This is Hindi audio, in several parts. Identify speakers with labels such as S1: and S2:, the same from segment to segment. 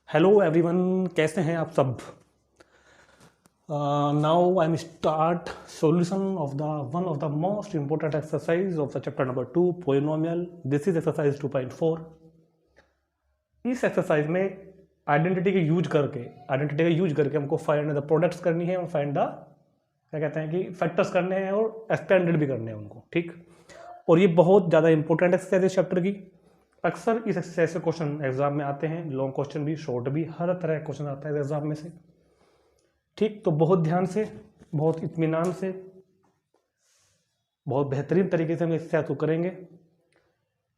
S1: हेलो एवरीवन, कैसे हैं आप सब। Now I am start solution of the one of the most important exercise of the chapter number 2 polynomial. This is exercise 2.4। इस एक्सरसाइज में आइडेंटिटी का यूज करके हमको फाइंड द प्रोडक्ट्स करनी है और फाइंड द क्या कहते हैं कि फैक्टर्स करने हैं और एक्सटेंडेड भी करने हैं उनको, ठीक। और ये बहुत ज़्यादा इंपॉर्टेंट एक्सरसाइज है चैप्टर की। अक्सर इस एक्सरसाइज से क्वेश्चन एग्जाम में आते हैं, लॉन्ग क्वेश्चन भी, शॉर्ट भी, हर तरह का क्वेश्चन आता है एग्जाम में से, ठीक। तो बहुत ध्यान से, बहुत इत्मीनान से, बहुत बेहतरीन तरीके से हम एक्सरसाइज को करेंगे।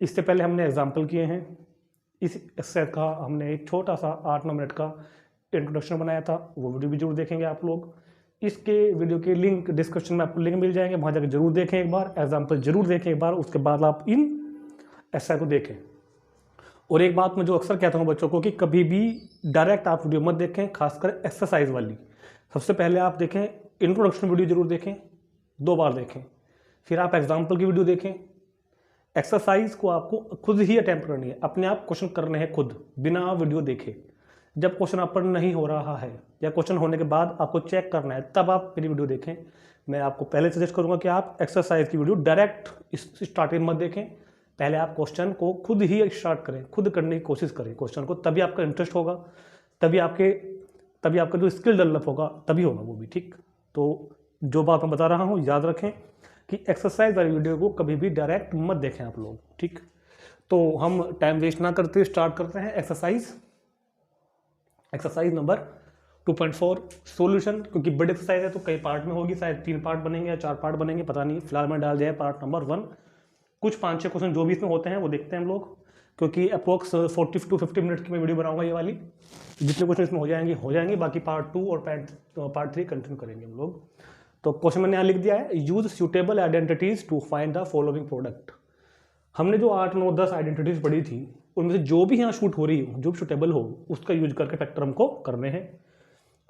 S1: इससे पहले हमने एग्जाम्पल किए हैं। इस एक्सरसाइज का हमने एक छोटा सा 8-9 मिनट का इंट्रोडक्शन बनाया था, वो वीडियो भी जरूर देखेंगे आप लोग। इसके वीडियो के लिंक डिस्क्रिप्शन में आपको लिंक मिल जाएंगे, वहाँ जाकर जरूर देखें एक बार, एग्जाम्पल जरूर देखें एक बार, उसके बाद आप इन एक्सरसाइज को देखें। और एक बात मैं जो अक्सर कहता हूँ बच्चों को कि कभी भी डायरेक्ट आप वीडियो मत देखें, खासकर एक्सरसाइज वाली। सबसे पहले आप देखें इंट्रोडक्शन वीडियो जरूर देखें, 2 बार देखें, फिर आप एग्जाम्पल की वीडियो देखें। एक्सरसाइज को आपको खुद ही अटैम्प्ट करनी है, अपने आप क्वेश्चन करने हैं खुद, बिना वीडियो देखे। जब क्वेश्चन आप पर नहीं हो रहा है या क्वेश्चन होने के बाद आपको चेक करना है, तब आप मेरी वीडियो देखें। मैं आपको पहले सजेस्ट करूँगा कि आप एक्सरसाइज की वीडियो डायरेक्ट स्टार्टिंग मत देखें, पहले आप क्वेश्चन को खुद ही स्टार्ट करें, खुद करने की कोशिश करें क्वेश्चन को, तभी आपका इंटरेस्ट होगा, तभी आपका जो स्किल डेवलप होगा तभी होगा वो भी, ठीक। तो जो बात मैं बता रहा हूँ याद रखें कि एक्सरसाइज वाली वीडियो को कभी भी डायरेक्ट मत देखें आप लोग, ठीक। तो हम टाइम वेस्ट ना करते स्टार्ट करते हैं एक्सरसाइज नंबर 2.4 सॉल्यूशन। क्योंकि बड़ी एक्सरसाइज है तो कई पार्ट में होगी, शायद 3 पार्ट बनेंगे या 4 पार्ट बनेंगे, पता नहीं। फिलहाल मैं डाल दिया है पार्ट नंबर 1। कुछ 5-6 क्वेश्चन जो भी इसमें होते हैं वो देखते हैं हम लोग, क्योंकि अप्रोक्स 40 to 50 मिनट की मैं वीडियो बनाऊंगा ये वाली। जितने क्वेश्चन इसमें हो जाएंगे, बाकी पार्ट 2 और पार्ट 3 कंटिन्यू करेंगे हम लोग। तो क्वेश्चन मैंने यहाँ लिख दिया है, use suitable identities to find the following product. हमने जो 8, 9, 10 आइडेंटिटीज पढ़ी थी, उनमें से जो भी यहाँ शूट हो रही हो, जो भी सूटेबल हो, उसका यूज करके फैक्टर हमको करने हैं।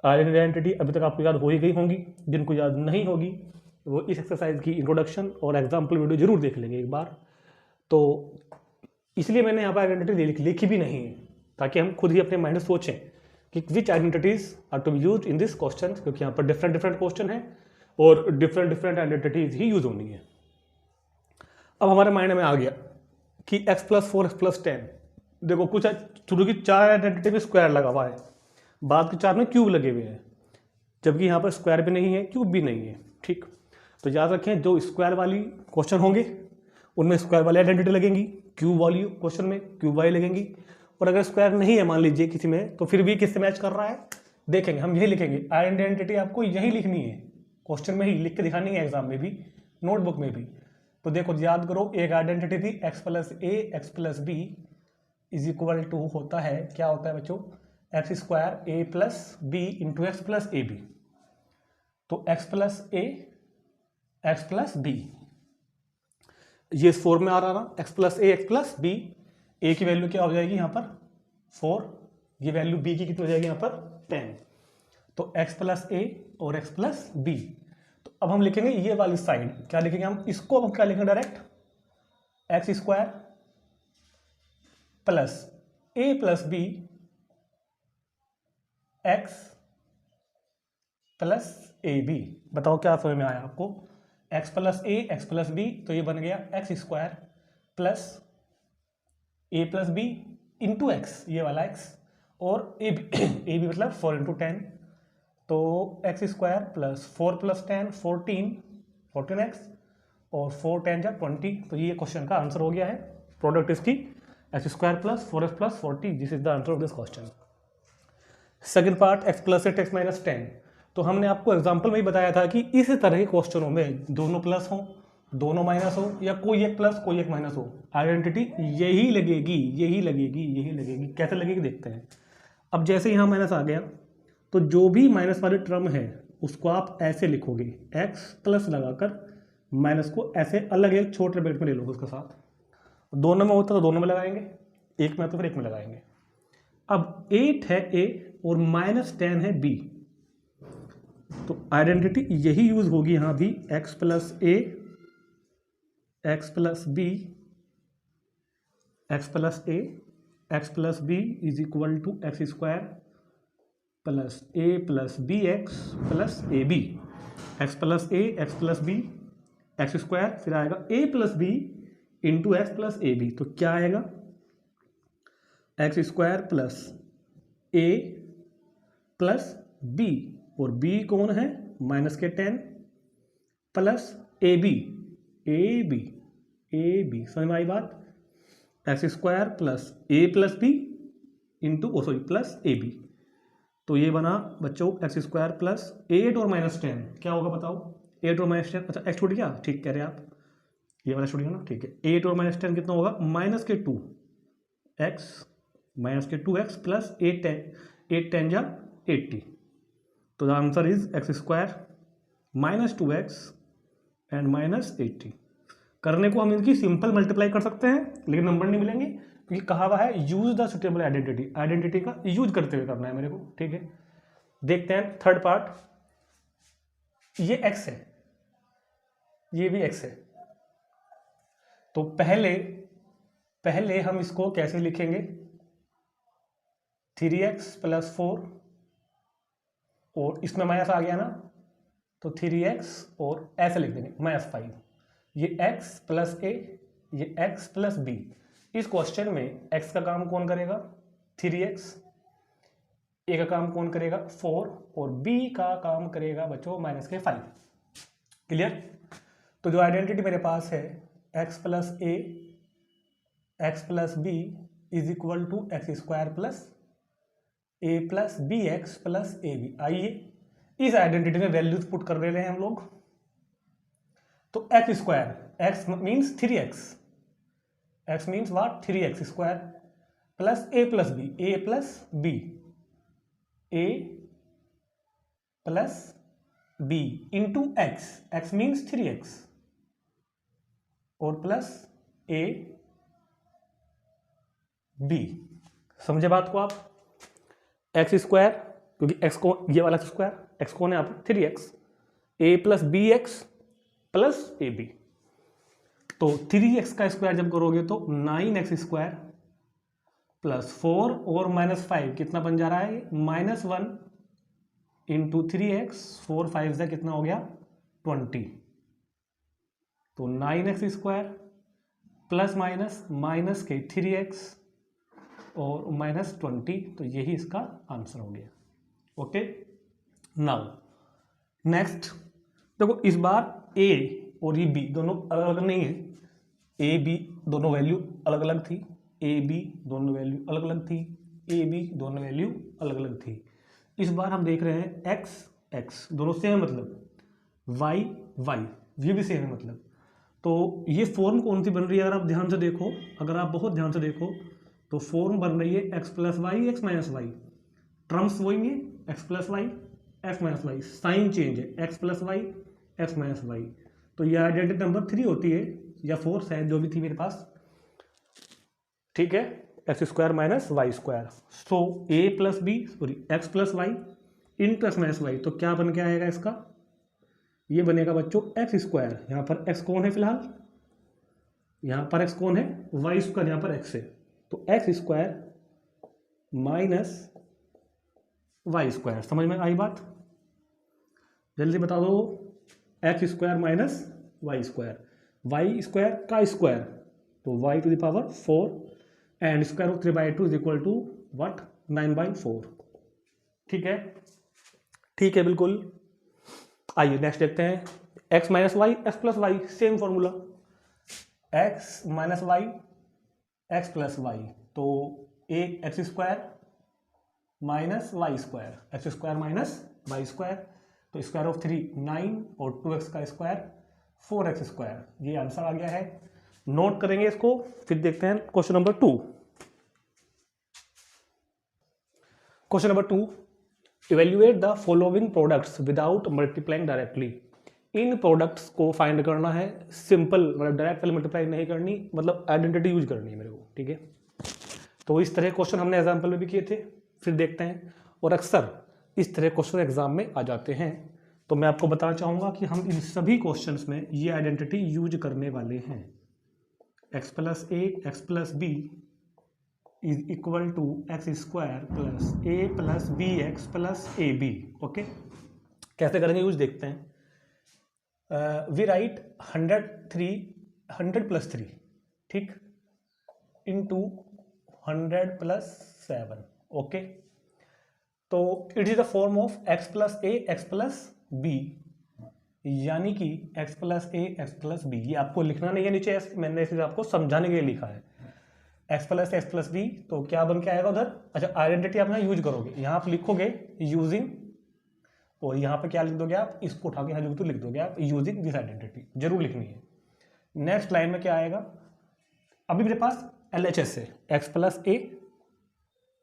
S1: आइडेंटिटी अभी तक आपको याद हो ही गई होंगी, जिनको याद नहीं होगी वो इस एक्सरसाइज की इंट्रोडक्शन और एग्जाम्पल वीडियो जरूर देख लेंगे एक बार। तो इसलिए मैंने यहाँ पर आइडेंटिटी लिखी भी नहीं है, ताकि हम खुद ही अपने माइंड में सोचें कि which identities are to be use in this question, क्योंकि यहाँ पर डिफरेंट क्वेश्चन है और डिफरेंट आइडेंटिटीज ही यूज होनी है। अब हमारे माइंड में आ गया कि x + 4 x + 10, देखो कुछ शुरू की 4 आइडेंटिटी में स्क्वायर लगा हुआ है, बाद के 4 में क्यूब लगे हुए हैं, जबकि यहाँ पर स्क्वायर भी नहीं है, क्यूब भी नहीं है, ठीक। तो याद रखें जो स्क्वायर वाली क्वेश्चन होंगे उनमें स्क्वायर वाली आइडेंटिटी लगेंगी, क्यूब वाली क्वेश्चन में क्यूब वाली लगेंगी। और अगर स्क्वायर नहीं है मान लीजिए किसी में, तो फिर भी किससे मैच कर रहा है देखेंगे, हम यही लिखेंगे। आइडेंटिटी आपको यही लिखनी है, क्वेश्चन में ही लिख के दिखानी है, एग्जाम में भी, नोटबुक में भी। तो देखो याद करो, एक आइडेंटिटी थी x + a x + b = होता है, क्या होता है बच्चों, x² a + b × x + ab। तो x + a x + b, ये इस फॉर्म में आ रहा ना, x + a x + b। a की वैल्यू क्या हो जाएगी यहाँ पर 4, ये वैल्यू b की कितनी हो जाएगी यहाँ पर 10। तो x + a और x + b। तो अब हम लिखेंगे ये वाली साइड, क्या लिखेंगे हम, इसको हम क्या लिखेंगे direct, x² + a + b x + ab। बताओ क्या समझ में आया आपको, x + a x + b, तो ये बन गया x² + a + b × x, ये वाला x, और ab मतलब 4 × 10, तो x² + 4 + 10 14x, और 4 × 10 = 20। तो ये क्वेश्चन का आंसर हो गया है, प्रोडक्ट इसकी x² + 4x + 40। This is the answer of this question. Second part x + 8 x - 10। तो हमने आपको एग्जाम्पल में ही बताया था कि इस तरह के क्वेश्चनों में दोनों प्लस हो, दोनों माइनस हो, या कोई एक प्लस कोई एक माइनस हो, आइडेंटिटी यही लगेगी। कैसे लगेगी देखते हैं। अब जैसे यहाँ माइनस आ गया, तो जो भी माइनस वाली टर्म है उसको आप ऐसे लिखोगे, x प्लस लगाकर माइनस को ऐसे अलग एक छोटे ब्रैकेट में ले लोगे उसके साथ। दोनों में होता तो दोनों में लगाएंगे, एक में तो फिर एक में लगाएंगे। अब 8 है a और -10 है b, तो आइडेंटिटी यही यूज होगी यहाँ भी, x + a x + b x + a x plus B is equal to x square plus A plus B x plus A b. X plus A x plus B x square, फिर आएगा a plus B into x plus A B. तो क्या आएगा, एक्स स्क्वायर प्लस ए प्लस बी, और बी कौन है माइनस के 10 plus A b a b a b. समझ में आई बात? X square plus A plus B into sorry plus A B. तो ये बना बच्चों एक्स स्क्वायर प्लस 8 और माइनस 10 क्या होगा बताओ? 8 और माइनस 10, अच्छा एक्स छूट गया, ठीक कह रहे हैं आप, ये वाला छूट गया ना, ठीक है। 8 और माइनस 10 कितना होगा, माइनस के 2 एक्स माइनस के 2x प्लस 8 10 जा 80। तो the answer is x square minus 2x and minus 80। करने को हम इनकी सिंपल मल्टीप्लाई कर सकते हैं, लेकिन नंबर नहीं मिलेंगे क्योंकि कहा हुआ है use the suitable identity, identity का यूज करते हुए करना है मेरे को, ठीक है। देखते हैं थर्ड पार्ट, ये x है, ये भी x है। तो पहले हम इसको कैसे लिखेंगे, 3x प्लस 4 और इसमें माइनस आ गया ना, तो 3x और ऐसे लिख देंगे माइनस 5। ये x प्लस a, ये x प्लस b। इस क्वेश्चन में x का काम कौन करेगा 3x, a का काम कौन करेगा 4 और b का काम करेगा बच्चों माइनस के 5। क्लियर? तो जो आइडेंटिटी मेरे पास है x plus a x plus B is equal to x square plus A plus B x plus A B. आइए इस आइडेंटिटी में वैल्यूज पुट कर दे रहे हैं हम लोग। तो x square, x means 3x, x means what 3x square plus A plus B, A plus B, A plus B into x, x means 3x और प्लस ए बी। समझे बात को आप? एक्स स्क्वायर, क्योंकि एक्स को ये वाला स्क्वायर, एक्स कौन है यहाँ पर 3x, A plus B x plus A B. तो 3x का स्क्वायर जब करोगे तो 9x स्क्वायर प्लस 4 और माइनस 5 कितना बन जा रहा है, माइनस 1 इंटू 3x, 4 5 से कितना हो गया 20। तो 9x square plus minus minus के 3x और माइनस 20, तो यही इसका आंसर हो गया। ओके, नाउ नेक्स्ट देखो, इस बार ए और ये बी दोनों अलग अलग नहीं है, ए बी दोनों वैल्यू अलग अलग थी, ए बी दोनों वैल्यू अलग अलग थी, ए बी दोनों वैल्यू अलग अलग थी। इस बार हम देख रहे हैं एक्स एक्स दोनों सेम है, मतलब वाई वाई ये भी सेम है मतलब। तो ये फॉर्म कौन सी बन रही है, अगर आप ध्यान से देखो, अगर आप बहुत ध्यान से देखो तो फॉर्म बन रही है x plus y x minus y, terms वही है x plus y x minus y, sign change है x plus y x minus y. तो ये आइडेंटिटी नंबर 3 होती है या 4 शायद, जो भी थी मेरे पास, ठीक है, x square minus y square. So a plus b sorry x plus y into x minus y, तो क्या बन के आएगा इसका, ये बनेगा बच्चों एक्स स्क्वायर, यहाँ पर एक्स कौन है फिलहाल, यहाँ पर एक्स कौन है वाई स्क्वायर, यहाँ पर एक्स है, तो x square minus y square. समझ में आई बात? जल्दी बता दो, x square minus y square, y square का स्क्वायर तो y to the power 4 and square of 3/2 is equal to what 9/4। ठीक है, ठीक है बिल्कुल। आइए नेक्स्ट देखते हैं, x minus y x plus y, same formula, x minus y x plus y, तो a x square minus y square, x square minus y square, तो स्क्वायर ऑफ 3 9 और 2x का स्क्वायर 4x स्क्वायर, ये आंसर आ गया है। नोट करेंगे इसको, फिर देखते हैं question number 2। Question number 2, evaluate the following products without multiplying directly. इन प्रोडक्ट्स को फाइंड करना है, सिंपल मतलब डायरेक्ट मल्टीप्लाई नहीं करनी, मतलब आइडेंटिटी यूज करनी है मेरे को, ठीक है। तो इस तरह क्वेश्चन हमने एग्जाम्पल में भी किए थे, फिर देखते हैं, और अक्सर इस तरह क्वेश्चन एग्जाम में आ जाते हैं। तो मैं आपको बताना चाहूँगा कि हम इन सभी क्वेश्चंस में ये आइडेंटिटी यूज करने वाले हैं, x plus A x plus B is equal to x square plus A plus B x plus A B. Okay, कैसे करेंगे यूज देखते हैं। वी राइट 100 प्लस 3, ठीक, इंटू 100 प्लस 7। ओके, तो it is the form of x plus A x plus B, यानी कि x प्लस ए एक्स प्लस बी। ये आपको लिखना नहीं है नीचे, मैंने इसे आपको समझाने के लिए लिखा है। x plus x plus B, तो क्या बन के आएगा उधर? अच्छा, आइडेंटिटी आप यहाँ यूज करोगे, यहाँ आप लिखोगे यूजिंग, और यहाँ पे क्या लिख दोगे आप? इसको उठा के यहाँ लिख दोगे आप यूजिंग दिस आइडेंटिटी, जरूर लिखनी है। नेक्स्ट लाइन में क्या आएगा? अभी मेरे पास LHS है, x प्लस ए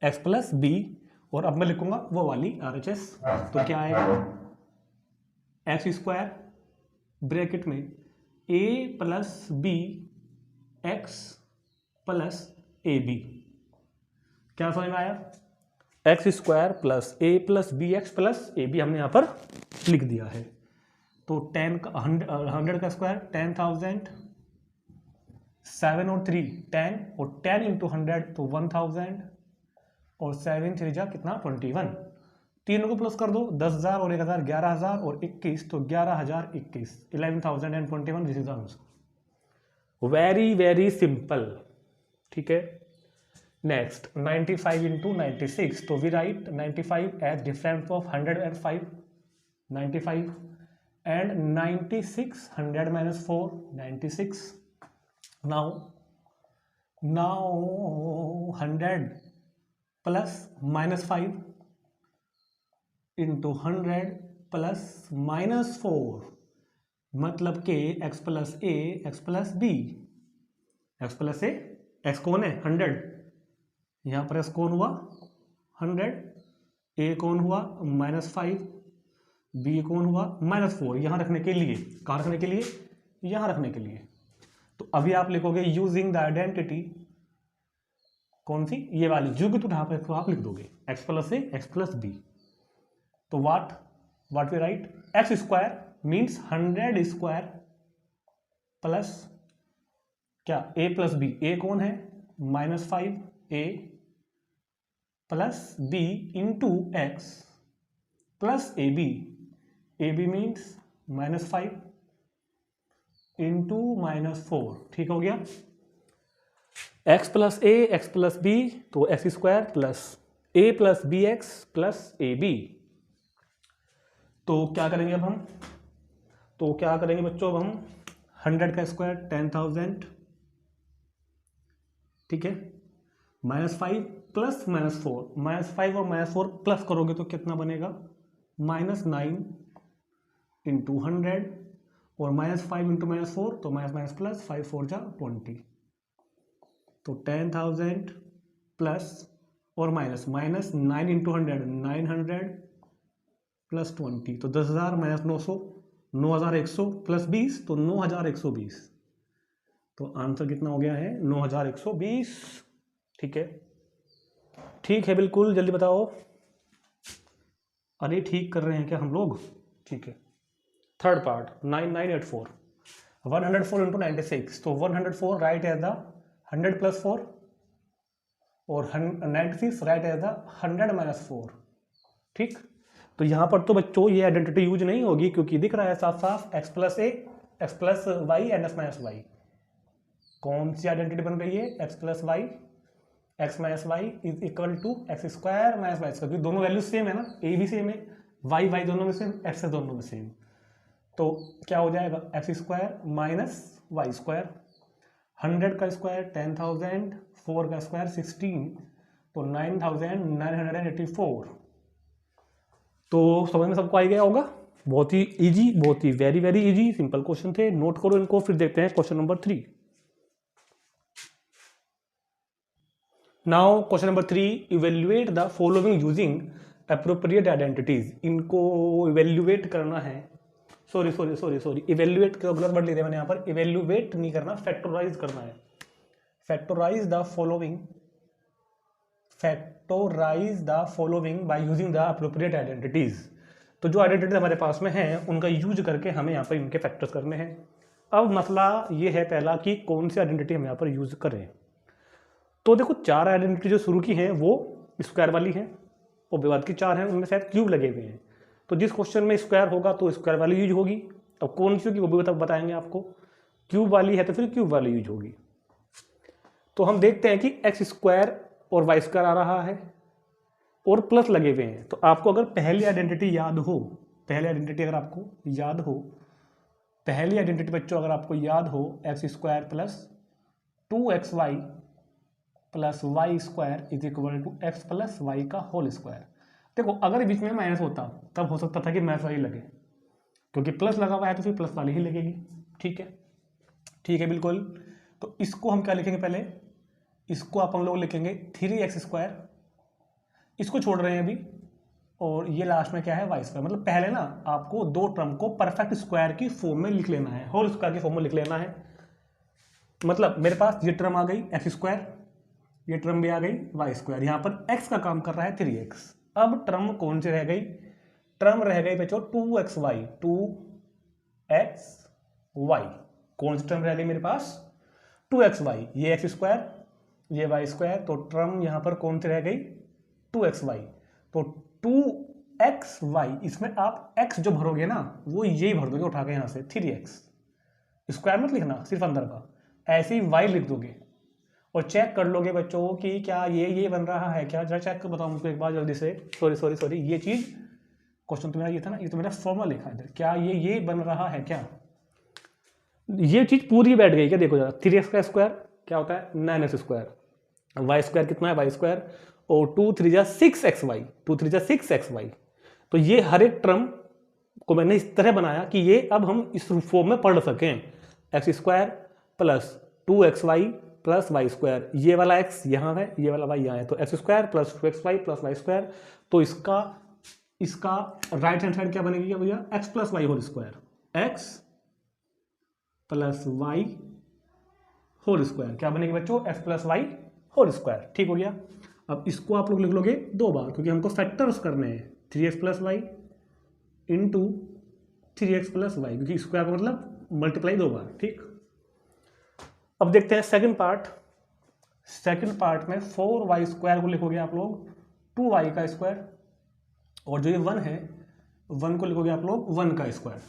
S1: एक्स प्लस बी, और अब मैं लिखूंगा वो वाली RHS। तो क्या आएगा? एक्स स्क्वायर ब्रैकेट में a plus B x plus A B. क्या समझ में आया? एक्स स्क्वायर प्लस ए प्लस बी एक्स प्लस ए बी हमने यहाँ पर लिख दिया है। तो 100 का स्क्वायर 10,000, 7 और 3 10, और 10 इंटू 100 तो 1000, और 7 3 जा कितना? 21। तीनों को प्लस कर दो, 10,000 और 1,000 11,000 और 21, तो 11,021 11,021। This is answer. Very very simple, ठीक है। नेक्स्ट 95 इंटू 96, तो we write 95 as difference of 105, 95 and 96 100 minus 4 96। Now 100 plus minus 5 into 100 plus minus 4, मतलब के x प्लस ए x plus B. X plus ए, एक्स कौन है? 100, यहाँ पर एक्स कौन हुआ? 100, ए कौन हुआ? -5, बी कौन हुआ? -4। यहाँ रखने के लिए, कहाँ रखने के लिए? यहाँ रखने के लिए। तो अभी आप लिखोगे यूजिंग द आइडेंटिटी, कौन सी? ये वाली, जो कि उठा कर आप लिख दोगे x प्लस ए एक्स प्लस बी। तो what we write? X square means 100 square plus क्या? A plus B. ए कौन है? -5 a plus B into x plus A b. A b means -5 into -4, ठीक हो गया। एक्स प्लस ए एक्स प्लस बी, तो x square plus A plus B x plus A B. तो क्या करेंगे अब हम? तो क्या करेंगे बच्चों? अब हम 100 का स्क्वायर 10,000, ठीक है, -5 प्लस -4, -5 और -4 प्लस करोगे तो कितना बनेगा? -9 इंटू 100, और -5 इंटू -4 तो माइनस प्लस 5 4 जा 20, तो 10,000 प्लस और माइनस 9 इंटू 100 900 प्लस 20, तो 10,000 माइनस 900 9,100 प्लस 20, तो 9,120। तो आंसर कितना हो गया है? 9,120। ठीक है, ठीक है, बिल्कुल जल्दी बताओ। अरे ठीक कर रहे हैं क्या हम लोग? ठीक है। थर्ड पार्ट 9984, 104 इंटू 96, तो 104 राइट एज द 100 प्लस 4, और 96 राइट एज द 100 माइनस 4। ठीक, तो यहाँ पर तो बच्चों ये आइडेंटिटी यूज नहीं होगी, क्योंकि दिख रहा है साफ साफ x plus A x plus y and x minus y. कौन सी आइडेंटिटी बन रही है? X plus y x minus y is equal to x square minus y square, दोनों वैल्यू सेम है ना, ए भी सेम है, वाई वाई दोनों में सेम, एक्स दोनों में सेम। तो क्या हो जाएगा? X square minus y square, 100 का स्क्वायर 10,000, 4 का स्क्वायर 16, तो 9,984। तो समझ में सबको आ गया होगा? बहुत ही इजी, बहुत ही very very easy simple question थे। नोट करो इनको, फिर देखते हैं question number 3। Now question number 3, evaluate the following using appropriate identities. इनको इवेल्युएट करना है, सॉरी इवेल्युएट का गलत वर्ड ले दिया मैंने यहाँ पर, इवेल्युएट नहीं करना, फैक्टराइज करना है। Factorise the following by using the appropriate identities. तो जो आइडेंटिटीज हमारे पास में हैं उनका यूज करके हमें यहाँ पर इनके फैक्टर्स करने हैं। अब मसला ये है पहला कि कौन सी आइडेंटिटी हम यहाँ पर यूज करें। तो देखो 4 आइडेंटिटी जो शुरू की हैं वो स्क्वायर वाली हैं और बाद की 4 हैं उनमें शायद क्यूब लगे हुए हैं। तो जिस क्वेश्चन में स्क्वायर होगा तो स्क्वायर वाली यूज होगी। अब कौन सी होगी वो भी बताएंगे आपको। क्यूब वाली है तो फिर क्यूब वाली यूज होगी। तो हम देखते हैं कि एक्स स्क्वायर और वाई स्क्वायर आ रहा है और प्लस लगे हुए हैं। तो आपको अगर पहली आइडेंटिटी याद हो, पहली आइडेंटिटी अगर आपको याद हो, पहली आइडेंटिटी बच्चों अगर आपको याद हो, x square plus 2xy plus Y square is equal to x plus y का होल स्क्वायर। देखो अगर बीच में माइनस होता तब हो सकता था कि माइनस वाली लगे, क्योंकि प्लस लगा हुआ है तो फिर प्लस वाली ही लगेगी। ठीक है, ठीक है बिल्कुल। तो इसको हम क्या लिखेंगे, पहले इसको आप हम लोग लिखेंगे 3x स्क्वायर, इसको छोड़ रहे हैं अभी, और ये लास्ट में क्या है वाई स्क्वायर। मतलब पहले ना आपको दो टर्म को परफेक्ट स्क्वायर की फॉर्म में लिख लेना है, होल स्क्वायर की फॉर्म में लिख लेना है। मतलब मेरे पास ये टर्म आ गई एक्स स्क्वायर, ये टर्म भी आ गई वाई स्क्वायर, यहाँ पर x का काम कर रहा है 3x। अब टर्म कौन सी रह गई, टर्म रह गई बच्चों 2xy, 2xy कौन सी टर्म रह गई मेरे पास 2xy, ये एक्स स्क्वायर ये वाई स्क्वायर, तो टर्म यहाँ पर कौन सी रह गई 2xy। तो 2xy इसमें आप x जो भरोगे ना वो यही भर दोगे उठा के यहाँ से 3x, स्क्वायर मत लिखना सिर्फ अंदर का, ऐसे ही y लिख दोगे और चेक कर लोगे बच्चों कि क्या ये बन रहा है क्या। जरा चेक कर बताओ मुझको एक बार जल्दी से। सॉरी ये चीज क्वेश्चन तो मेरा ये था ना, ये तो मेरा फॉर्मूला लिखा है, क्या ये बन रहा है क्या, ये चीज पूरी बैठ गई क्या। देखो जरा 3x का स्क्वायर क्या होता है 9x स्क्वायर, वाई स्क्वायर कितना है वाई स्क्वायर, और 2 3 जा 6xy, 2 3 जा 6xy। तो ये हर एक टर्म को मैंने इस तरह बनाया कि ये अब हम इस फॉर्म में पढ़ सकें, x square plus 2xy plus Y square, ये वाला x यहाँ है ये वाला y यहाँ है, तो x square plus 2xy plus Y square. तो इसका राइट हैंड साइड क्या बनेगी क्या भैया, x plus y whole square, x plus y whole square क्या बनेगी बच्चों x plus y whole square. ठीक हो गया। अब इसको आप लोग लिख लोगे 2 बार, क्योंकि हमको फैक्टर्स करने हैं 3x plus y into 3x plus y, क्योंकि स्क्वायर का मतलब मल्टीप्लाई 2 बार। ठीक, अब देखते हैं सेकंड पार्ट। सेकंड पार्ट में 4y स्क्वायर को लिखोगे आप लोग 2y का स्क्वायर, और जो ये 1 है 1 को लिखोगे आप लोग 1 का स्क्वायर।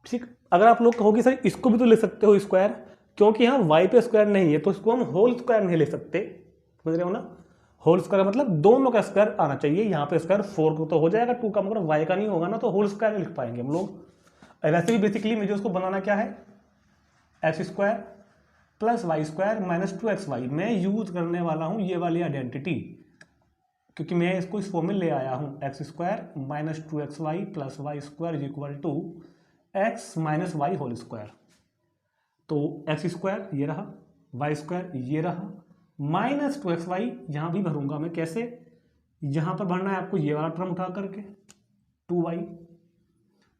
S1: ठीक, अगर आप लोग कहोगे सर इसको भी तो लिख सकते हो स्क्वायर, क्योंकि यहाँ y पे स्क्वायर नहीं है तो इसको हम होल स्क्वायर नहीं ले सकते, समझ रहे हो ना। होल स्क्वायर मतलब दोनों का स्क्वायर आना चाहिए, यहाँ पे स्क्वायर 4 को तो हो जाएगा, 2 का मगर y का नहीं होगा ना, तो होल स्क्वायर नहीं लिख पाएंगे हम लोग। वैसे भी बेसिकली मुझे उसको बनाना क्या है, x square plus Y square minus 2xy। मैं यूज करने वाला हूँ ये वाली आइडेंटिटी, क्योंकि मैं इसको इस फॉर्म में ले आया हूँ, x square minus 2xy plus Y square is equal to x minus y whole square. तो एक्स स्क्वायर ये रहा, वाई स्क्वायर ये रहा, माइनस 2xy यहाँ भी भरूंगा मैं, कैसे, यहाँ पर भरना है आपको ये वाला टर्म उठा करके 2y,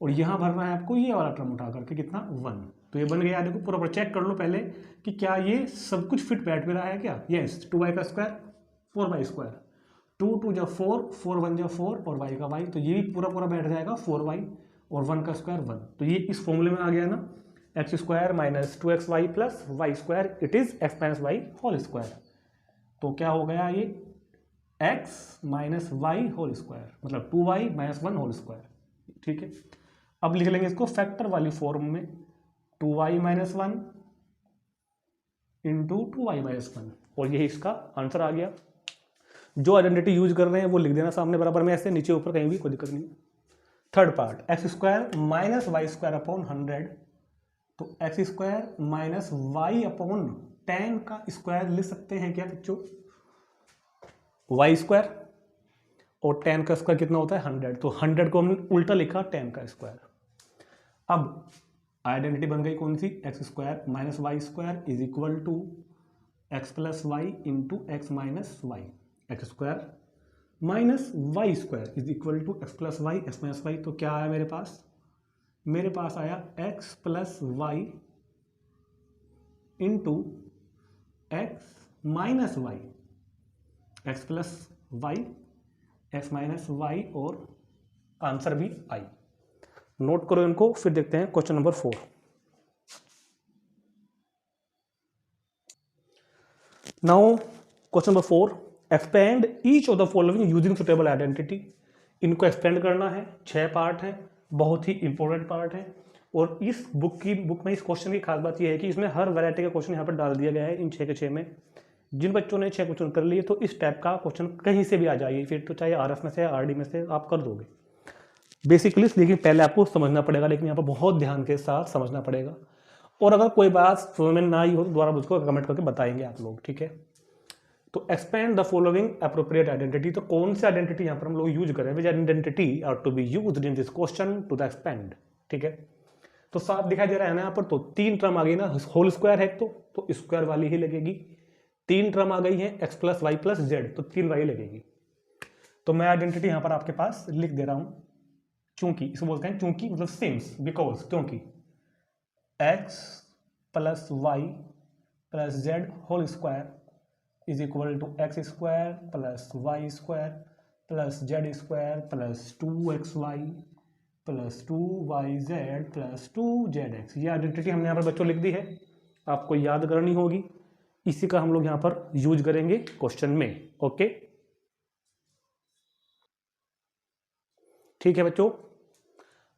S1: और यहाँ भरना है आपको ये वाला टर्म उठा करके कितना 1। तो ये बन गया, देखो पूरा चेक कर लो पहले कि क्या ये सब कुछ फिट बैठ भी रहा है क्या। यस, 2y का स्क्वायर 4y स्क्वायर, 2 2 जा 4, 4 1 जा 4 और y का y, तो ये भी पूरा बैठ जाएगा 4y और 1 का स्क्वायर 1। तो ये इस फॉर्मूले में आ गया ना, x square minus 2xy plus Y square it is x minus y whole square. तो क्या हो गया ये x minus y whole square, मतलब 2y माइनस 1 होल स्क्वायर। ठीक है, अब लिख लेंगे इसको फैक्टर वाली फॉर्म में, 2y minus 1 into 2y minus 1, और यही इसका आंसर आ गया। जो आइडेंटिटी यूज कर रहे हैं वो लिख देना सामने बराबर में, ऐसे नीचे ऊपर कहीं भी कोई दिक्कत नहीं। Third part, x square minus y square upon 100, तो x square minus y upon 10 का स्क्वायर लिख सकते हैं क्या बच्चों, वाई स्क्वायर और 10 का स्क्वायर कितना होता है 100, तो 100 को हमने उल्टा लिखा 10 का स्क्वायर। अब आइडेंटिटी बन गई कौन सी, x square minus y square is equal to x plus y into x minus y, x square minus y square is equal to x plus y x minus y. तो क्या आया मेरे पास आया x plus y into x minus y, x plus y x minus y, और आंसर भी आई। नोट करो इनको, फिर देखते हैं question number 4। Now question number 4, expand each of the following using suitable identity. इनको एक्सपेंड करना है, 6 पार्ट हैं, बहुत ही इंपॉर्टेंट पार्ट है। और इस बुक में इस क्वेश्चन की खास बात यह है कि इसमें हर वैरायटी का क्वेश्चन यहाँ पर डाल दिया गया है इन 6 के 6 में। जिन बच्चों ने 6 क्वेश्चन कर लिए तो इस टाइप का क्वेश्चन कहीं से भी आ जाइए, फिर तो चाहे RF में से RD में से आप कर दोगे बेसिकली। लेकिन पहले आपको समझना पड़ेगा, लेकिन यहाँ पर बहुत ध्यान के साथ समझना पड़ेगा। और अगर कोई बात समझ में ना आई हो तो दोबारा मुझको कमेंट करके बताएंगे आप लोग, ठीक है। तो expand the following appropriate identity, तो कौन सी आइडेंटिटी यहाँ पर हम लोग यूज करें, which identity are to be used in this question to the expand, ठीक है। तो साफ दिखाई दे रहा है ना यहाँ पर, तो 3 टर्म आ गई ना, होल स्क्वायर है तो स्क्वायर वाली ही लगेगी। 3 टर्म आ गई है x plus Y plus z, तो 3 वाई लगेगी। तो मैं आइडेंटिटी यहाँ पर आपके पास लिख दे रहा हूं, चूंकि इसको बोलते हैं चूंकि, मतलब सिंस, बिकॉज, क्योंकि x plus Y plus z whole square is equal to x square plus Y square plus Z square plus 2xy plus 2yz plus 2zx। ये आइडेंटिटी हमने यहाँ पर बच्चों लिख दी है, आपको याद करनी होगी। इसी का हम लोग यहाँ पर यूज करेंगे क्वेश्चन में, ओके। ठीक है बच्चों,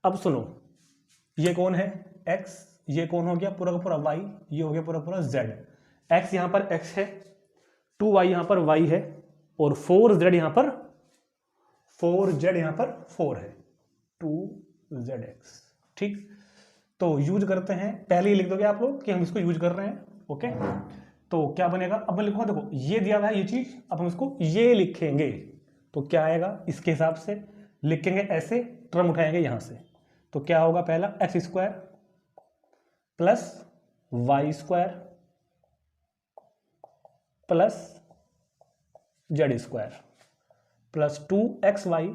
S1: अब सुनो, ये कौन है x, ये कौन हो गया पूरा का पूरा y, ये हो गया पूरा पूरा z। x यहाँ पर x है, 2y यहाँ पर y है, और 4z यहाँ पर 4 है, 2zx, ठीक। तो यूज करते हैं, पहले ही लिख दोगे आप लोग कि हम इसको यूज कर रहे हैं, ओके। तो क्या बनेगा, अब मैं लिखूंगा, देखो ये दिया हुआ है ये चीज, अब हम इसको ये लिखेंगे तो क्या आएगा, इसके हिसाब से लिखेंगे, ऐसे टर्म उठाएंगे यहां से। तो क्या होगा, पहला x square plus Y square plus Z square plus 2xy,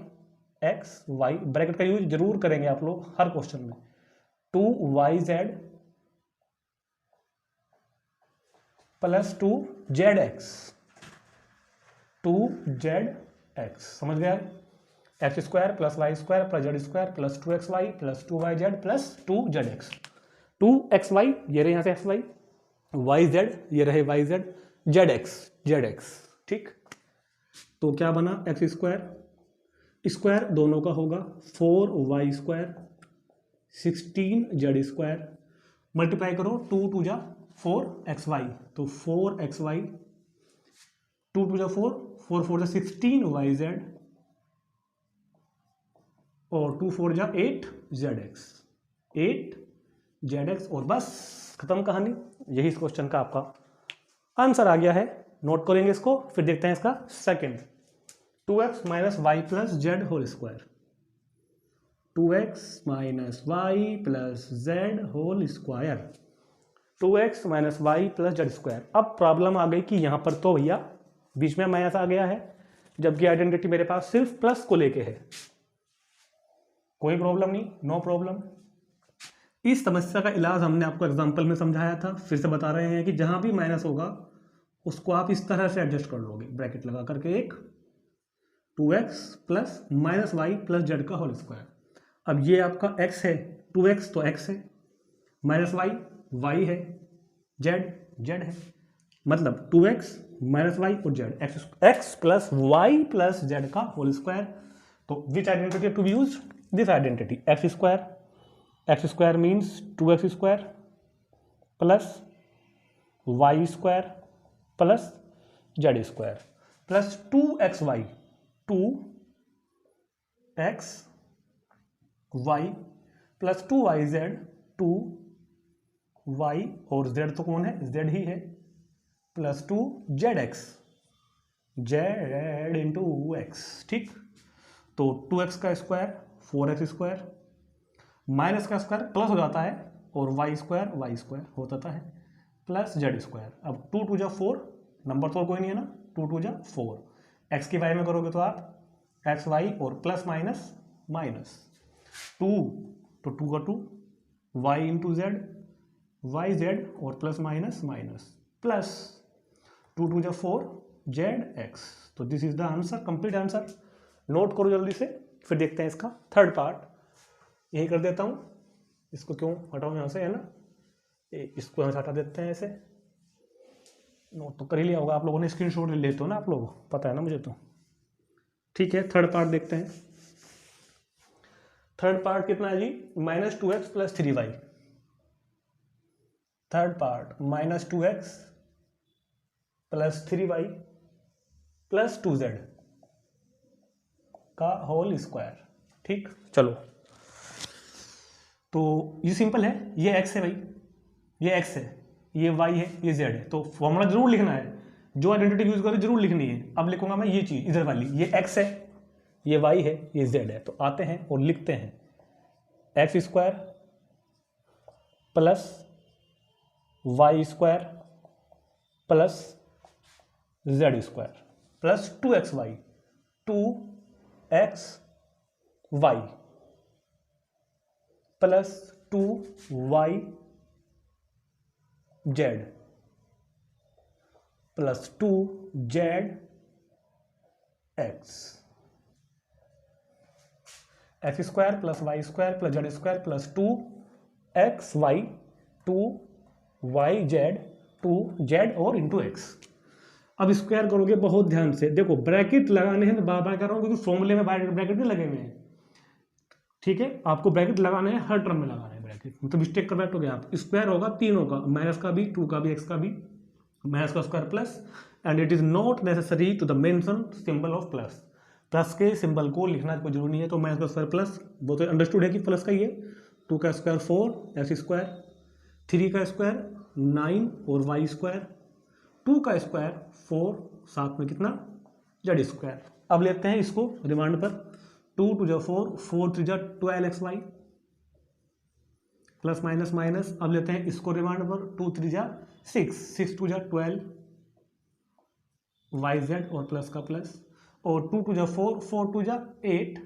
S1: bracket का यूज जरूर करेंगे आप लोग हर क्वेश्चन में, 2yz प्लस 2zx, समझ गया, x square plus Y square plus Z square plus 2xy plus 2yz plus 2zx। 2xy ये रहे यहाँ से xy, yz ये रहे yz, zx, ठीक। तो क्या बना, एक्स स्क्वायर दोनों का होगा 4y square 16z square, multiply करो 2 2 जा 4xy, तो 4xy, 2 2 जा 4, 4 4 जा 16yz और 2 4 जा 8zx, और बस खत्म कहानी। यही इस क्वेश्चन का आपका आंसर आ गया है। नोट करेंगे इसको, फिर देखते हैं इसका second, 2x minus y plus z whole square, 2x minus y plus z whole square, 2x minus y plus Z square. अब प्रॉब्लम आ गई कि यहां पर तो भैया बीच में माइनस आ गया है, जबकि आइडेंटिटी मेरे पास सिर्फ प्लस को लेके है। कोई प्रॉब्लम नहीं, नो प्रॉब्लम। इस समस्या का इलाज हमने आपको एग्जाम्पल में समझाया था, फिर से बता रहे हैं कि जहां भी माइनस होगा उसको आप इस तरह से एडजस्ट कर लोगे, ब्रैकेट लगा करके एक 2x plus minus y plus Z का होल स्क्वायर। अब ये आपका x है, 2x तो x है, माइनस वाई y है, जेड है, मतलब 2x माइनस वाई और z, x plus Y plus Z का होल स्क्वायर। तो which identity to be use, this identity, x square means 2x square plus Y square plus Z square plus 2xy, 2xy plus 2yz, 2y और z तो कौन है, z ही है, plus 2zx, z into x, ठीक। तो 2x का स्क्वायर 4x स्क्वायर, माइनस का स्क्वायर प्लस हो जाता है, और y स्क्वायर हो जाता है प्लस जेड स्क्वायर। अब 2 2 जा 4, नंबर तो कोई नहीं है ना, 2 2 जा 4, x की y में करोगे तो आप एक्स वाई और प्लस माइनस माइनस 2, तो 2 का 2, y into z, Y z और प्लस माइनस माइनस प्लस 2 2 जा 4 जेड एक्स। तो this is the answer, complete answer. Note करो जल्दी से, फिर देखते हैं इसका थर्ड पार्ट। यही कर देता हूं, इसको क्यों हटाऊं यहाँ से, है ना, इसको यहाँ से हटा देते हैं ऐसे, नोट तो कर ही लिया होगा आप लोगों ने, स्क्रीनशॉट ले लेते हो ना आप लोग, पता है ना मुझे तो। ठीक है, थर्ड पार्ट देखते हैं। थर्ड पार्ट कितना है जी, -2x + 3y। Third part -2x + 3y + 2z का होल स्क्वायर। ठीक, चलो तो ये सिंपल है, ये x है भाई, ये x है, ये y है, ये z है, तो फॉर्मूला जरूर लिखना है, जो आइडेंटिटी यूज करो जरूर लिखनी है। अब लिखूंगा मैं ये चीज इधर वाली, ये x है, ये y है, ये z है, तो आते हैं और लिखते हैं x² + y² + z² + 2xy 2xy + 2yz + 2zx x² + y² + z² + 2xy 2yz 2z और इंटू x। अब स्क्वायर करोगे बहुत ध्यान से, देखो ब्रैकेट लगाने हैं, मैं बार बार कर रहा हूं क्योंकि फॉर्मूले में ब्रैकेट नहीं लगे हुए हैं। ठीक है, आपको ब्रैकेट लगाने हैं, हर टर्म में लगाना है ब्रैकेट, मतलब मिस्टेक करेक्ट हो गया आप। स्क्वायर होगा तीनों का, माइनस का भी, 2 का भी, x का भी, माइनस का square plus, and it is not necessary to the mention symbol of plus. Plus के सिंबल को लिखना कोई जरूरी नहीं है, तो माइनस का स्क्वायर प्लस, वो तो अंडरस्टूड है कि प्लस का ही है। 2 का स्क्वायर 4x², 3 का स्क्वायर 9 और y², 2 का स्क्वायर 4, साथ में कितना z²। अब लेते हैं इसको रिमांड पर, 2 × 2 = 4, 4 × 3 = 12xy प्लस माइनस माइनस। अब लेते हैं इसको रिमांड पर, 2 × 3 = 6, 6 × 2 = 12 yz और प्लस का प्लस, और 2 × 2 = 4, 4 × 2 = 8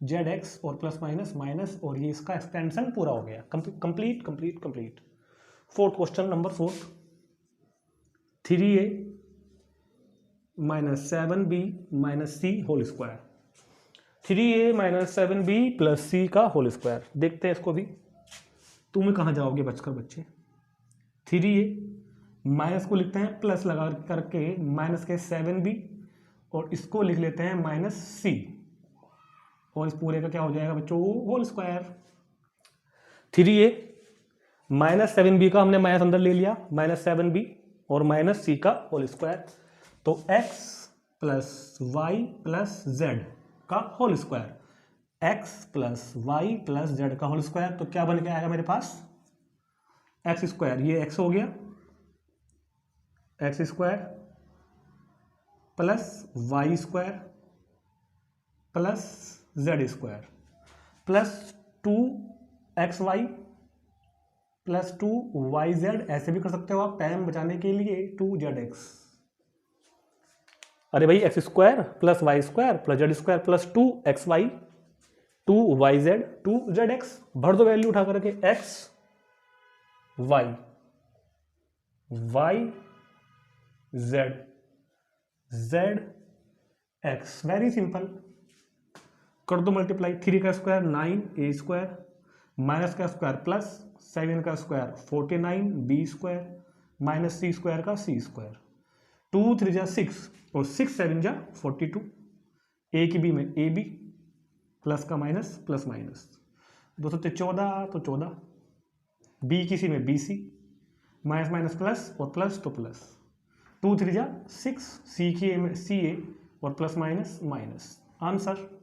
S1: zx और प्लस माइनस माइनस, और ये इसका एक्सटेंशन पूरा हो गया, complete complete complete. Fourth question number 4, 3a - 7b - c whole square. 3a - 7b + c का होल स्क्वायर, देखते हैं इसको भी। तुम कहाँ जाओगे बचकर बच्चे। 3a माइनस को लिखते हैं प्लस लगा करके माइनस के 7b, और इसको लिख लेते हैं -c, और इस पूरे का क्या हो जाएगा बच्चों, होल स्क्वायर। 3a - 7b का हमने माइनस अंदर ले लिया, -7b और -c का होल स्क्वायर, तो x + y + z का whole square, x + y + z का होल स्क्वायर, तो क्या बन के आएगा मेरे पास, x², ये x हो गया, x² + y² + z² + 2xy + 2yz, ऐसे भी कर सकते हो आप टाइम बचाने के लिए, 2zx। अरे भाई x² + y² + z² + 2xy 2yz 2zx, भर दो वैल्यू उठा करके, x y y z z x, very simple. कर दो मल्टीप्लाई, 3 का स्क्वायर 9a², माइनस का स्क्वायर प्लस, 7 का स्क्वायर 49b², -c² का c², 2 × 3 = 6 और 6 × 7 = 42, a की b में ab, प्लस का माइनस प्लस माइनस, 2 × 14 तो 14, b की सी में bc, माइनस माइनस प्लस और प्लस तो प्लस, 2 × 3 = 6, सी की ए में ca और plus minus minus, answer.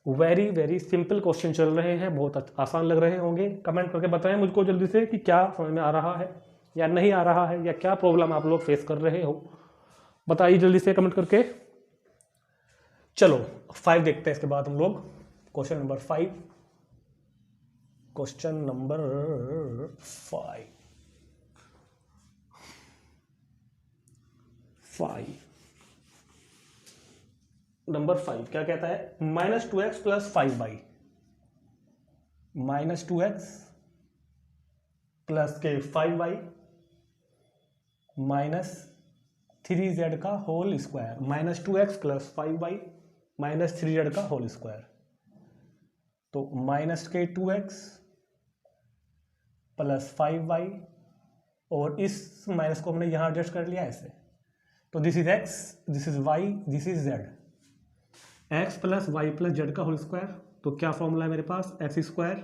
S1: Very very simple question चल रहे हैं, बहुत आसान लग रहे होंगे। कमेंट करके बताएं मुझको जल्दी से कि क्या समझ में आ रहा है या नहीं आ रहा है, या क्या प्रॉब्लम आप लोग फेस कर रहे हो, बताइए जल्दी से कमेंट करके। चलो 5 देखते हैं इसके बाद हम लोग, question number 5। Question number 5 number 5 क्या कहता है, -2x + 5y, -2x प्लस के 5y -3z का whole square, -2x + 5y -3z का होल स्क्वायर, तो -2x + 5y और इस माइनस को हमने यहाँ एडजस्ट कर लिया ऐसे। तो this is X, this is Y, this is Z. X plus Y plus Z का होल स्क्वायर, तो क्या फॉर्मूला है मेरे पास, X square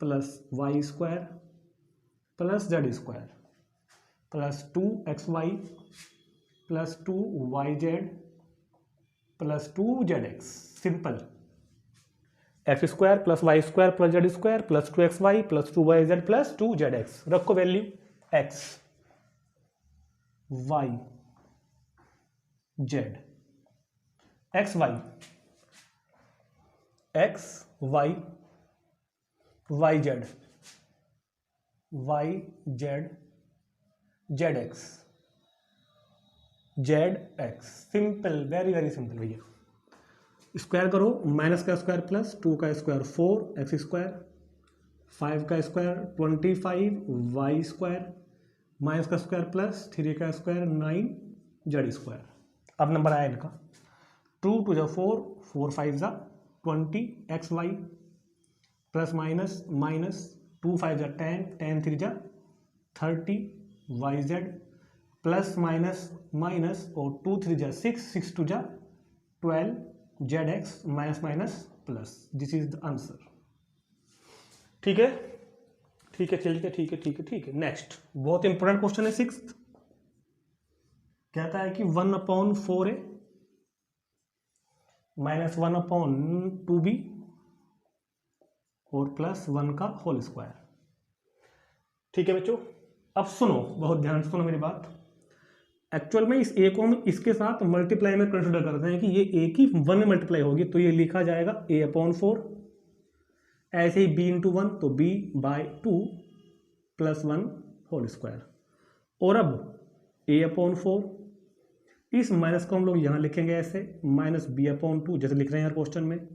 S1: plus Y square plus Z square plus 2xy plus 2yz plus 2zx। Simple, X square plus Y square plus Z square plus 2xy plus 2yz plus 2zx। रखो value X Y Z, X Y Y Z Y Z Z X Z x. Simple, very very simple भैया। स्क्वायर करो, माइनस का स्क्वायर प्लस 2 का स्क्वायर 4x स्क्वायर, 5 का स्क्वायर 25y स्क्वायर, माइनस का स्क्वायर प्लस 3 का स्क्वायर 9z स्क्वायर। अब नंबर आया इनका 2 2 जा 4, 4 5 जा 20xy प्लस माइनस माइनस 2 5 जा 10, 10 3 जा 30yz प्लस माइनस माइनस और 2 3 जा 6, 6 2 जा 12zx minus minus plus. This is the answer. ठीक है, ठीक है, ठीक है, ठीक है, ठीक है, ठीक है। नेक्स्ट बहुत इंपॉर्टेंट क्वेश्चन है 6th। कहता है कि 1/4a माइनस 1/2b और प्लस 1 का होल स्क्वायर। ठीक है बच्चों, अब सुनो, बहुत ध्यान से सुनो मेरी बात। एक्चुअल में इस a को हम इसके साथ मल्टीप्लाई में कंसिडर करते हैं कि ये a की 1 में मल्टीप्लाई होगी, तो ये लिखा जाएगा a/4। ऐसे ही b इंटू 1 तो b/2 प्लस 1 होल स्क्वायर। और अब a/4, इस माइनस को हम लोग यहाँ लिखेंगे ऐसे, माइनस b/2 जैसे लिख रहे हैं यार क्वेश्चन में,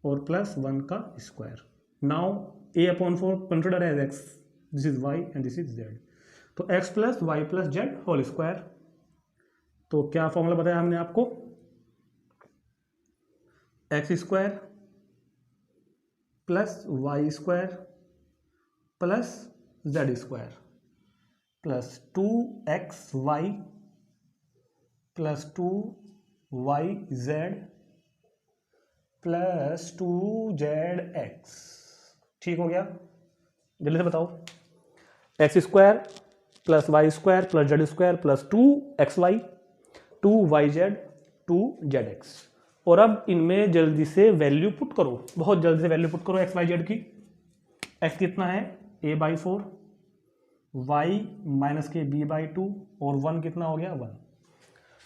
S1: और प्लस 1 का square. Now a/4 consider as x, this is y and this is z। तो x plus Y plus z whole square. तो क्या फॉर्मूला बताया हमने आपको, x square plus Y square plus Z square plus 2xy plus 2yz plus 2zx। ठीक हो गया, जल्दी से बताओ। X square plus Y square plus Z square plus 2xy 2yz 2zx। और अब इनमें जल्दी से वैल्यू पुट करो, बहुत जल्दी से वैल्यू पुट करो एक्स वाई जेड की। एक्स कितना है a/4, y माइनस के b/2 और 1 कितना हो गया 1।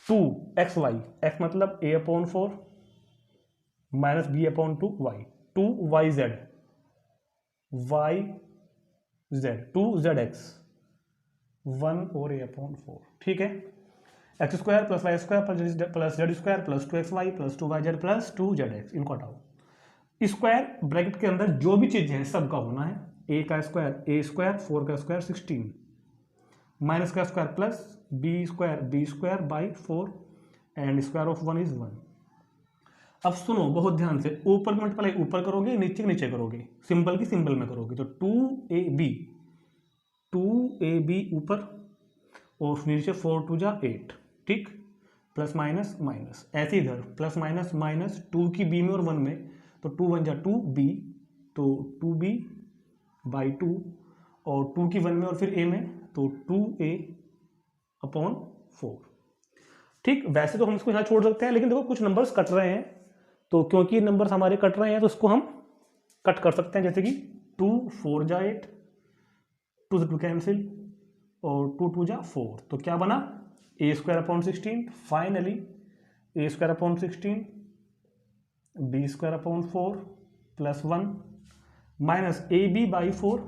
S1: 2xy, x मतलब a/4 minus b/2y, 2yz yz 2zx 1 और a/4। ठीक है, x square plus Y square plus Z square plus 2xy plus 2yz plus 2zx। इनको हटाओ। स्क्वायर ब्रैकेट के अंदर जो भी चीज है सबका होना है। a का स्क्वायर a स्क्वायर, 4 का स्क्वायर 16, माइनस का square plus b square by 4 and square of 1 is 1। अब सुनो बहुत ध्यान से, ऊपर मल्टीप्लाई ऊपर करोगे, नीचे नीचे करोगे, सिंबल की सिंबल में करोगे। तो 2ab ऊपर और नीचे 4 2 जा 8। ठीक, प्लस माइनस माइनस, ऐसे इधर प्लस माइनस माइनस 2 की b में और 1 में, तो 2 1 जा 2b, तो 2b/2 और 2 की 1 में और फिर a में, तो 2a/4। ठीक, वैसे तो हम इसको यहाँ छोड़ सकते हैं, लेकिन देखो कुछ नंबर्स कट रहे हैं, तो क्योंकि नंबर्स हमारे कट रहे हैं तो उसको हम कट कर सकते हैं। जैसे कि 2 4 जा 8, 2 से 2 कैंसिल और 2 2 जा 4, तो क्या बना a/16। Finally a/16 b/4 plus 1 minus ab/4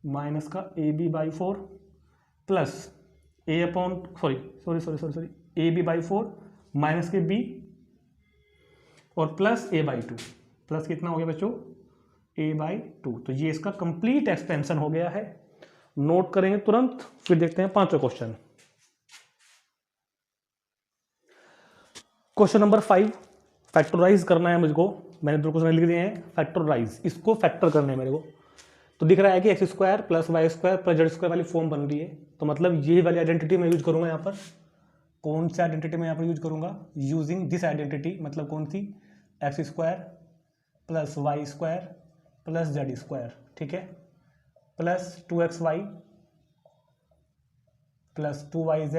S1: minus का ab/4 प्लस ab/4 माइनस के b और प्लस a/2, प्लस कितना हो गया बच्चों a/2। तो ये इसका कंप्लीट एक्सपेंशन हो गया है। नोट करेंगे तुरंत, फिर देखते हैं 5वां क्वेश्चन। क्वेश्चन नंबर 5, फैक्टराइज करना है मुझको। मैंने दो क्वेश्चन लिख दिए हैं, फैक्टराइज, इसको फैक्टर करना है मेरे को। तो दिख रहा है कि x square plus Y square plus Z square वाली फॉर्म बन रही है। तो मतलब यही वाली आइडेंटिटी मैं यूज करूंगा यहाँ पर। कौन सी आइडेंटिटी मैं यहाँ पर यूज करूंगा? यूजिंग दिस आइडेंटिटी, मतलब कौन सी? X square plus Y square plus Z square, ठीक है, plus 2xy plus 2yz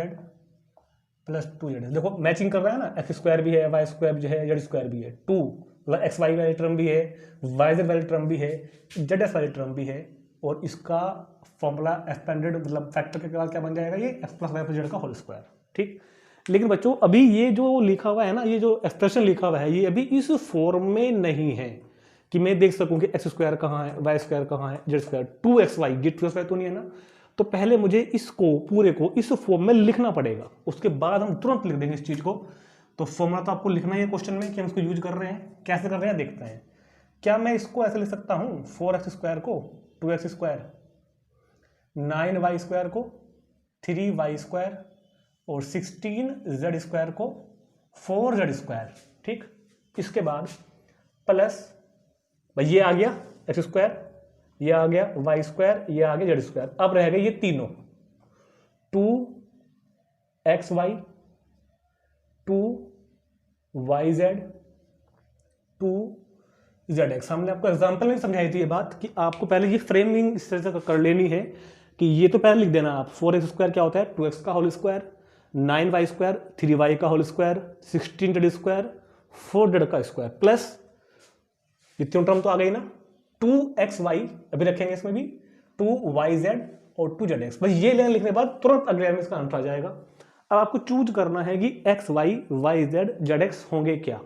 S1: plus 2z। देखो मैचिंग कर रहा है ना, एक्स स्क्वायर भी है, वाई स्क्वायर भी है, जेड स्क्वायर भी है, 2 मतलब एक्स वाई वाली टर्म भी है, वाई जेड वाली टर्म भी है, जेड एस वाली टर्म भी है, और इसका फॉर्मूला एक्सपेंडेड मतलब फैक्टर के बाद क्या बन जाएगा? ये x plus Y plus Z का होल स्क्वायर, ठीक। लेकिन बच्चों अभी ये जो लिखा हुआ है ना, ये जो एक्सप्रेशन लिखा हुआ है, ये अभी इस फॉर्म में नहीं है कि मैं देख सकूं कि एक्स स्क्वायर कहाँ है, वाई स्क्वायर कहाँ है, जेड स्क्वायर। 2xy, ये 2xy तो नहीं है ना। तो पहले मुझे इसको पूरे को इस फॉर्म में लिखना पड़ेगा, उसके बाद हम तुरंत लिख देंगे इस चीज को। तो फॉर्मूला तो आपको लिखना ही है क्वेश्चन में कि हम इसको यूज कर रहे हैं। कैसे कर रहे हैं देखते हैं। क्या मैं इसको ऐसे लिख सकता हूं, 4x स्क्वायर को 2x स्क्वायर, 9y स्क्वायर को 3y स्क्वायर और 16z स्क्वायर को 4z स्क्वायर, ठीक। इसके बाद प्लस भाई ये आ गया एक्स स्क्वायर, ये आ गया वाई स्क्वायर, ये आ गया जेड स्क्वायर। अब रह गए ये तीनों, 2xy 2yz 2zx। हमने आपको एग्जांपल में समझाई थी ये बात कि आपको पहले ये फ्रेमिंग इस तरह से कर लेनी है कि ये तो पहले लिख देना आप। 4x स्क्वायर क्या होता है? 2x का whole square, 9y square 3y का whole square, 16z square 4z का स्क्वायर, प्लस ये तीनों टर्म तो आ गई ना, 2xy अभी रखेंगे इसमें भी, 2yz और 2zx। बस ये लाइन लिखने के बाद तुरंत अगले में इसका आंसर आ जाएगा। अब आपको चूज करना है कि x y y z z x होंगे क्या,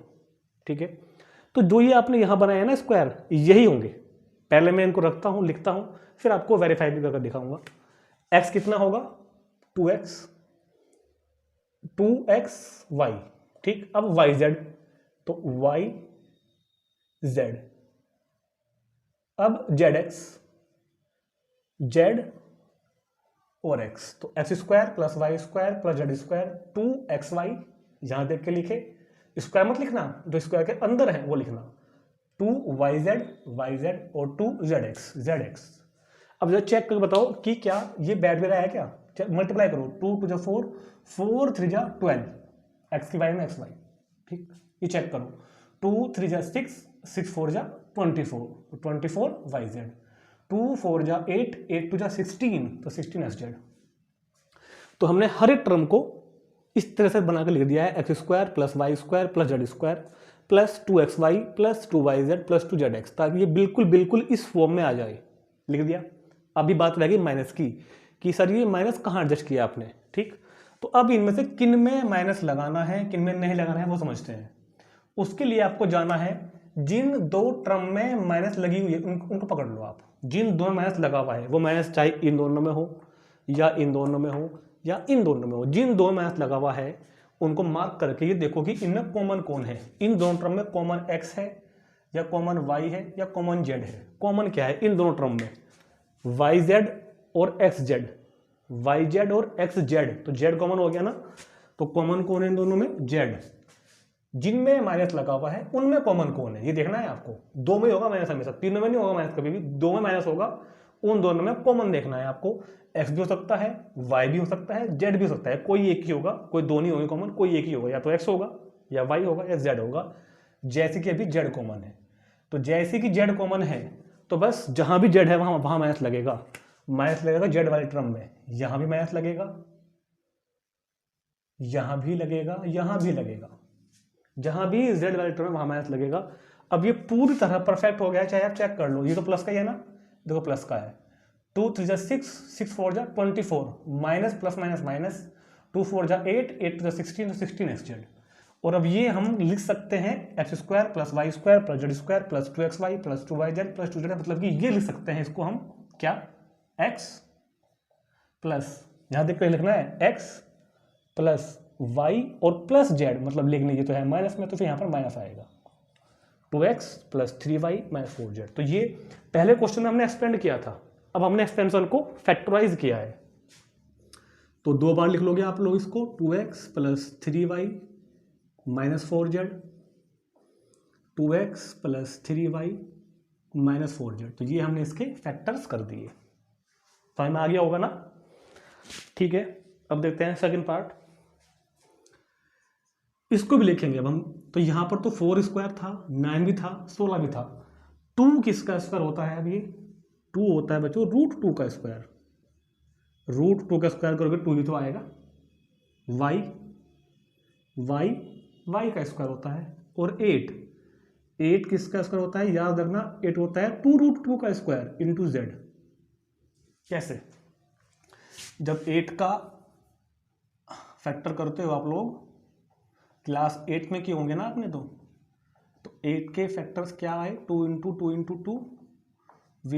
S1: ठीक है। तो जो ये आपने यहां बनाया है ना स्क्वायर, यही होंगे। पहले मैं इनको रखता हूं, लिखता हूं, फिर आपको वेरीफाई भी करके दिखाऊंगा। x कितना होगा? 2xy, ठीक। अब yz, तो yz। अब zx, z और x, तो x square plus Y square plus Z square 2xy, यहां देख के लिखे, स्क्वायर मत लिखना, जो स्क्वायर के अंदर है वो लिखना, 2yz yz और 2zx। अब जरा चेक करके बताओ कि क्या ये बैठ भी रहा है क्या? मल्टीप्लाई करो, 2 2 4 4 3 12, एक्स की वाई में एक्स वाई, ठीक। ये चेक करो, 2 3 6 6 4 24 24 yz, 2 4 8 8 2 16, तो 16 xz। तो हमने हर एक टर्म को इस तरह से बनाकर लिख दिया है, x square plus Y square plus Z square plus 2xy plus 2yz plus 2zx, ताकि ये बिल्कुल बिल्कुल इस फॉर्म में आ जाए। लिख दिया। अभी बात रहेगी माइनस की कि सर ये माइनस कहाँ एडजस्ट किया आपने, ठीक। तो अब इनमें से किन में माइनस लगाना है, किन में नहीं लगाना है, वो समझते हैं। उसके लिए आपको जाना है जिन दो टर्म में माइनस लगी हुई है उनको पकड़ लो आप। जिन दो में माइनस लगा हुआ है वो माइनस चाहे इन दोनों में हो या इन दोनों में हो या इन दोनों में हो, जिन दो में माइनस लगा हुआ है उनको मार्क करके ये देखो कि इनमें कॉमन कौन है। इन दोनों टर्म में कॉमन x है या कॉमन y है या कॉमन z है। कॉमन क्या है इन दोनों टर्म में? yz और xz, yz और xz, तो z कॉमन हो गया ना। तो कॉमन कौन है इन दोनों में? z। जिनमें माइनस लगा हुआ है उनमें कॉमन कौन है ये देखना है आपको। दो में होगा माइनस हमेशा, तीनों में नहीं होगा माइनस कभी भी, दो में माइनस होगा। उन दोनों में कॉमन देखना है आपको। x भी हो सकता है, y भी हो सकता है, z भी हो सकता है, कोई एक ही होगा, कोई दो नहीं होंगे कॉमन, कोई एक ही होगा, या तो x होगा या y होगा या z होगा। जैसे कि अभी z कॉमन है, तो जैसे कि z कॉमन है तो बस जहां भी z है वहां माइनस लगेगा। माइनस लगेगा z वाले टर्म में, यहां भी माइनस लगेगा, यहां भी लगेगा, यहां भी लगेगा, जहां भी z वाले टर्म में वहां माइनस लगेगा। अब ये पूरी तरह परफेक्ट हो गया, चाहे आप चेक कर लो। ये तो प्लस का ही है ना, देखो प्लस का है। 2 3 6 6 4 24, minus plus minus minus, 2 4 8 8 2 16 16 xz। और अब ये हम लिख सकते हैं x square plus Y square plus Z square plus 2xy plus 2yz plus 2z, मतलब कि ये लिख सकते हैं इसको हम क्या, x प्लस, यहां देख कर लिखना है x प्लस y और प्लस z, मतलब लिखने ये तो है माइनस में, तो फिर यहां पर माइनस आएगा, 2x plus 3y minus 4z। तो ये पहले क्वेश्चन में हमने एक्सपेंड किया था, अब हमने एक्सपेंशन को फैक्टराइज किया है। तो दो बार लिख लोगे आप लोग इसको, 2x plus 3y minus 4z, 2x plus 3y -4z। तो ये हमने इसके फैक्टर्स कर दिए, समझ में आ गया होगा ना। ठीक है, अब देखते हैं सेकंड पार्ट, इसको भी लिखेंगे अब हम। तो यहाँ पर तो 4² था, 9 भी था, 16 भी था। 2 किसका स्क्वायर होता है? अब ये 2 होता है बच्चों √2 का स्क्वायर। √2 का स्क्वायर करोगे 2 ही तो आएगा। y का स्क्वायर होता है। और 8 किसका स्क्वायर होता है? याद रखना 8 होता है 2√2 का स्क्वायर इंटू z। कैसे? जब 8 का फैक्टर करते हो आप लोग, क्लास 8 में किए होंगे ना आपने, तो 8 के फैक्टर्स क्या आए? 2 × 2 × 2 v।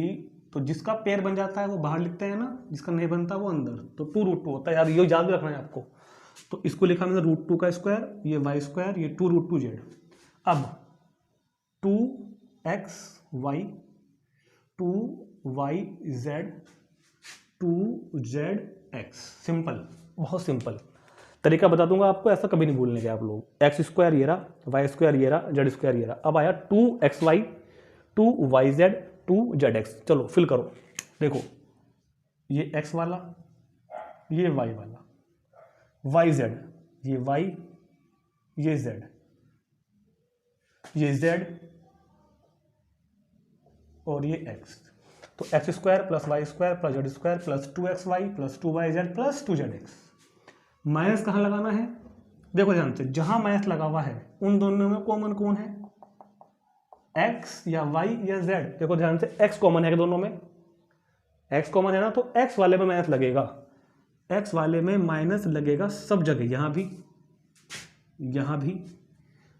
S1: तो जिसका पेयर बन जाता है वो बाहर लिखते हैं ना, जिसका नहीं बनता वो अंदर। तो 2√2 होता है यार, ये याद रखना है आपको। तो इसको लिखा मैंने √2 का स्क्वायर, ये y², ये 2√2z। अब 2xy 2yz 2zx। सिंपल, बहुत सिंपल तरीका बता दूंगा आपको, ऐसा कभी नहीं भूलने के आप लोग। x² ये रहा, y² ये रहा, z² ये रहा। अब आया 2xy 2yz 2zx। चलो फिल करो। देखो ये x वाला, ये y वाला, yz, ये y, ये z, ये z और ये x। तो x² + y² + z² + 2xy + 2yz + 2zx। Minus कहाँ लगाना है? देखो ध्यान से, जहां माइनस लगा हुआ है उन दोनों में कॉमन कौन है? x या y या z। देखो ध्यान से, x कॉमन है दोनों में, x कॉमन है ना, तो x वाले में माइनस लगेगा, x वाले में माइनस लगेगा सब जगह, यहां भी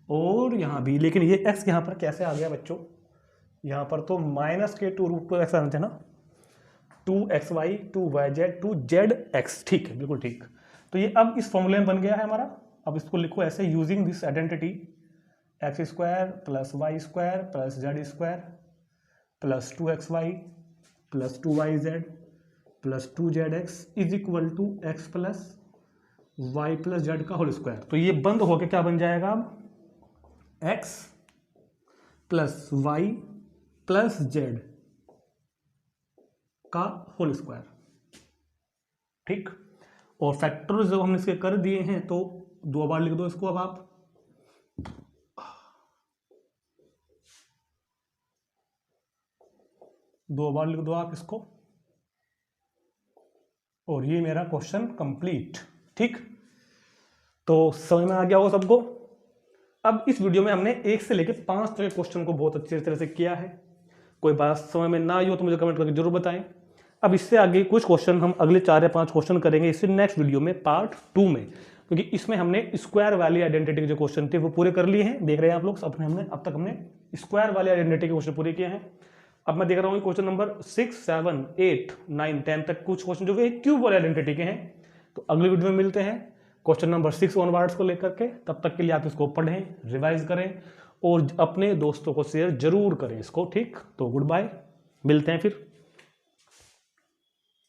S1: और यहां भी। लेकिन ये x यहां पर कैसे आ गया बच्चों? यहां पर तो माइनस के 2√2x आते हैं ना, 2xy 2yz 2zx। ठीक है, बिल्कुल ठीक। तो ये अब इस फॉर्मूले में बन गया है हमारा। अब इसको लिखो ऐसे, using this identity, x² + y² + z² + 2xy + 2yz + 2zx is equal to x + y + z का होल स्क्वायर। तो ये बंद होके क्या बन जाएगा अब? x + y + z का होल स्क्वायर। ठीक, और फैक्टर्स जब हमने इसके कर दिए हैं तो 2 बार लिख दो इसको। अब आप दो बार लिख दो आप इसको, और ये मेरा क्वेश्चन कंप्लीट। ठीक, तो समझ में आ गया होगा सबको। अब इस वीडियो में हमने 1 से लेकर 5 तक के क्वेश्चन को बहुत अच्छी तरह से किया है। कोई बात समझ में ना आई हो तो मुझे कमेंट करके जरूर बताएं। अब इससे आगे कुछ क्वेश्चन हम अगले 4 या 5 क्वेश्चन करेंगे इससे नेक्स्ट वीडियो में पार्ट 2 में, क्योंकि इसमें हमने स्क्वायर वाली आइडेंटिटी के जो क्वेश्चन थे वो पूरे कर लिए हैं। देख रहे हैं आप लोग, अब तक हमने स्क्वायर वाली आइडेंटिटी के क्वेश्चन पूरे किए हैं। अब मैं देख रहा हूँ क्वेश्चन नंबर 6, 7, 8, 9, 10 तक कुछ क्वेश्चन जो कि क्यूब वाली आइडेंटिटी के हैं। तो अगले वीडियो में मिलते हैं क्वेश्चन नंबर 6 ऑनवर्ड्स को लेकर के। तब तक के लिए आप इसको पढ़ें, रिवाइज करें और अपने दोस्तों को शेयर जरूर करें इसको। ठीक, तो गुड बाय, मिलते हैं फिर।